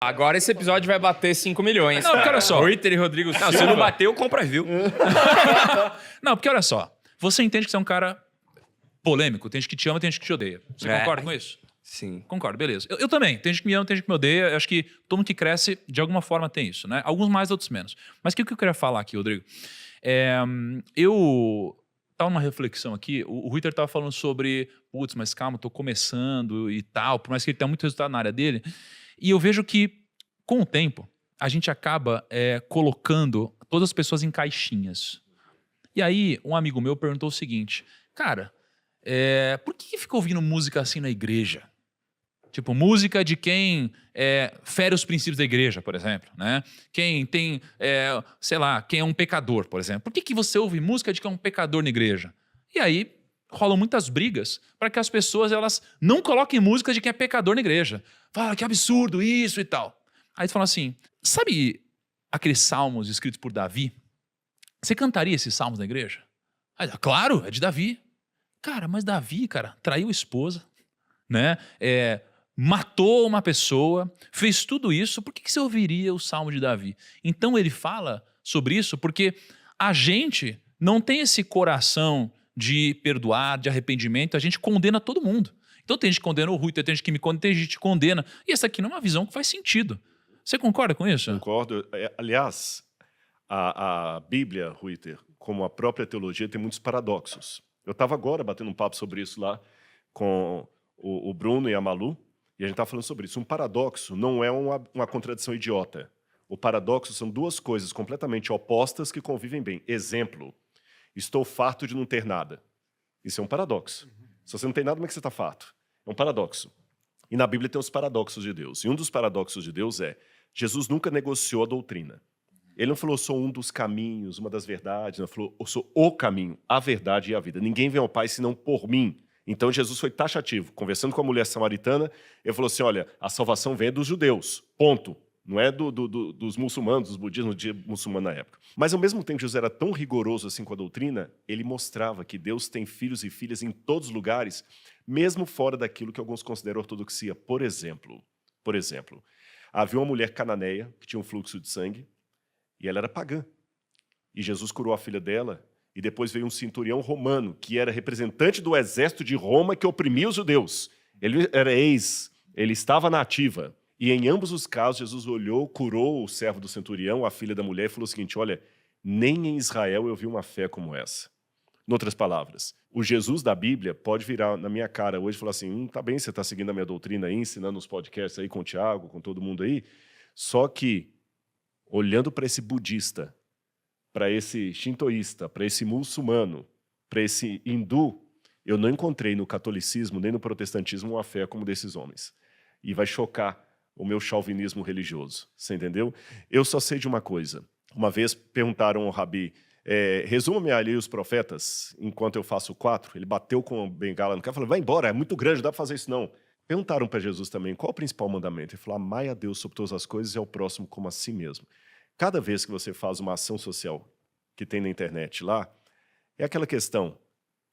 Agora esse episódio vai bater 5 milhões. Não, porque olha só. Ritter e Rodrigo Não, Silva. se não bateu, compra view. Não, porque olha só. Você entende que você é um cara polêmico. Tem gente que te ama, tem gente que te odeia. Você concorda com isso? Sim. Concordo, beleza. Eu também. Tem gente que me ama, tem gente que me odeia. Eu acho que todo mundo que cresce, de alguma forma, tem isso, né? Alguns mais, outros menos. Mas o que eu queria falar aqui, Rodrigo? Eu tava numa reflexão aqui. O Ritter tava falando sobre, putz, mas calma, tô começando e tal. Por mais que ele tenha muito resultado na área dele. E eu vejo que, com o tempo, a gente acaba colocando todas as pessoas em caixinhas. E aí, um amigo meu perguntou o seguinte, cara, por que fica ouvindo música assim na igreja? Tipo, música de quem fere os princípios da igreja, por exemplo, né? Quem tem, sei lá, quem é um pecador, por exemplo. Por que você ouve música de quem é um pecador na igreja? E aí, rolam muitas brigas para que as pessoas elas não coloquem música de quem é pecador na igreja. Fala, que absurdo isso e tal. Aí tu fala assim, sabe aqueles salmos escritos por Davi? Você cantaria esses salmos na igreja? Aí, claro, é de Davi. Cara, mas Davi, cara, traiu a esposa, né? Matou uma pessoa, fez tudo isso. Por que você ouviria o salmo de Davi? Então ele fala sobre isso porque a gente não tem esse coração de perdoar, de arrependimento, a gente condena todo mundo. Então tem gente que condena o Rui, tem gente que me condena, tem gente que condena. E essa aqui não é uma visão que faz sentido. Você concorda com isso? Concordo. Aliás, a Bíblia, Ruiter, como a própria teologia, tem muitos paradoxos. Eu estava agora batendo um papo sobre isso lá com o Bruno e a Malu, e a gente estava falando sobre isso. Um paradoxo não é uma contradição idiota. O paradoxo são duas coisas completamente opostas que convivem bem. Exemplo, estou farto de não ter nada. Isso é um paradoxo. Se você não tem nada, como é que você está farto? É um paradoxo. E na Bíblia tem os paradoxos de Deus. E um dos paradoxos de Deus é, Jesus nunca negociou a doutrina. Ele não falou, sou um dos caminhos, uma das verdades. Ele falou, eu sou o caminho, a verdade e a vida. Ninguém vem ao Pai senão por mim. Então Jesus foi taxativo. Conversando com a mulher samaritana, ele falou assim, olha, a salvação vem dos judeus, ponto. Não é dos muçulmanos, dos budistas no dia muçulmano na época. Mas ao mesmo tempo que Jesus era tão rigoroso assim com a doutrina, ele mostrava que Deus tem filhos e filhas em todos os lugares, mesmo fora daquilo que alguns consideram ortodoxia. Por exemplo, havia uma mulher cananeia que tinha um fluxo de sangue e ela era pagã. E Jesus curou a filha dela e depois veio um centurião romano que era representante do exército de Roma que oprimia os judeus. Ele era ele estava na ativa. E em ambos os casos, Jesus olhou, curou o servo do centurião, a filha da mulher, e falou o seguinte, olha, nem em Israel eu vi uma fé como essa. Em outras palavras, o Jesus da Bíblia pode virar na minha cara hoje e falar assim, tá bem, você está seguindo a minha doutrina aí, ensinando os podcasts aí com o Tiago, com todo mundo aí, só que, olhando para esse budista, para esse shintoísta, para esse muçulmano, para esse hindu, eu não encontrei no catolicismo nem no protestantismo uma fé como desses homens. E vai chocar o meu chauvinismo religioso, você entendeu? Eu só sei de uma coisa. Uma vez perguntaram ao Rabi, resuma-me ali os profetas, enquanto eu faço 4. Ele bateu com a bengala no cara e falou, vai embora, é muito grande, não dá para fazer isso não. Perguntaram para Jesus também, qual é o principal mandamento? Ele falou, amai a Deus sobre todas as coisas e ao próximo como a si mesmo. Cada vez que você faz uma ação social que tem na internet lá, é aquela questão,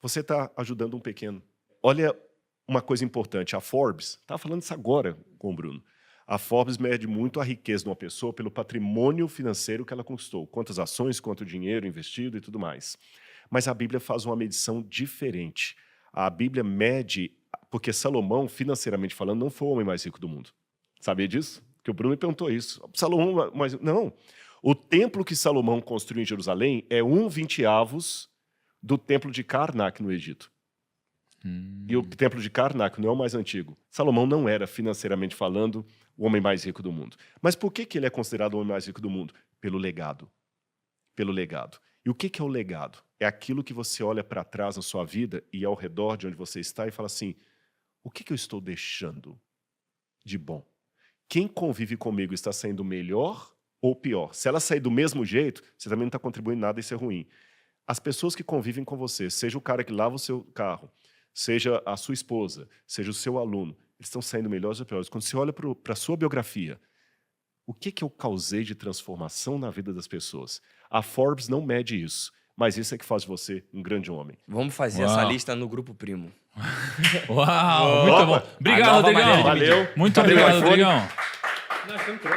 você está ajudando um pequeno. Olha uma coisa importante, a Forbes, estava falando isso agora com o Bruno, a Forbes mede muito a riqueza de uma pessoa pelo patrimônio financeiro que ela conquistou, quantas ações, quanto dinheiro investido e tudo mais. Mas a Bíblia faz uma medição diferente. A Bíblia mede, porque Salomão, financeiramente falando, não foi o homem mais rico do mundo. Sabia disso? Que o Bruno me perguntou isso. Salomão, mas não. O templo que Salomão construiu em Jerusalém é 1/20 do templo de Karnak no Egito. E o templo de Karnak não é o mais antigo. Salomão não era, financeiramente falando, o homem mais rico do mundo. Mas por que ele é considerado o homem mais rico do mundo? Pelo legado. Pelo legado. E o que é o legado? É aquilo que você olha para trás na sua vida e ao redor de onde você está e fala assim, o que eu estou deixando de bom? Quem convive comigo está saindo melhor ou pior? Se ela sair do mesmo jeito, você também não está contribuindo nada e isso é ruim. As pessoas que convivem com você, seja o cara que lava o seu carro, seja a sua esposa, seja o seu aluno, eles estão saindo melhores ou piores. Quando você olha para a sua biografia, o que eu causei de transformação na vida das pessoas? A Forbes não mede isso, mas isso é que faz de você um grande homem. Vamos fazer essa lista no grupo primo. Uau, muito bom. Obrigado, Rodrigão. Valeu. Muito obrigado, Rodrigão. Não, você não trouxe.